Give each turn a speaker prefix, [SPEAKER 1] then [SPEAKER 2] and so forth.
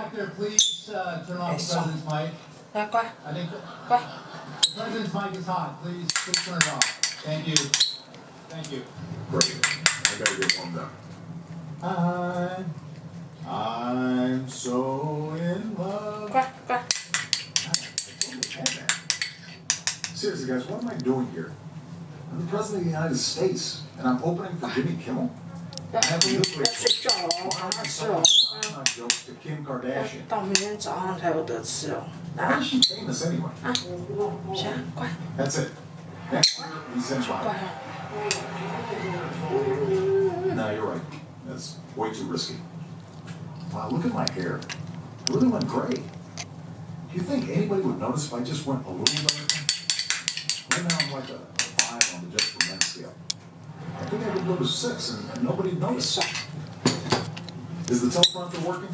[SPEAKER 1] Actor, please turn off the president's mic.
[SPEAKER 2] 来，乖
[SPEAKER 1] I think
[SPEAKER 2] 乖。
[SPEAKER 1] the president's mic is hot. Please turn it off. Thank you. Thank you.
[SPEAKER 3] Great. I gotta get warmed up.
[SPEAKER 1] I'm so in love.
[SPEAKER 2] 乖乖。
[SPEAKER 3] I totally had that. Seriously, guys, what am I doing here? I'm the president of the United States, and I'm opening for Jimmy Kimmel.
[SPEAKER 2] 要睡觉了哦，赶快吃哦。
[SPEAKER 3] My jokes to Kim Kardashian.
[SPEAKER 2] 到明天早上才有得吃哦。
[SPEAKER 3] Why is she famous anyway?
[SPEAKER 2] 行，乖，
[SPEAKER 3] That's it. Next year, we send
[SPEAKER 2] 乖
[SPEAKER 3] five.
[SPEAKER 2] 哦。
[SPEAKER 3] No, you're right. That's way too risky. Wow, look at my hair. It really went gray. Do you think anybody would notice if I just went a little darker? Right now I'm like a 5 on the Just for Men scale. I think I could go to 6 and nobody'd notice. Is the teleprompter working?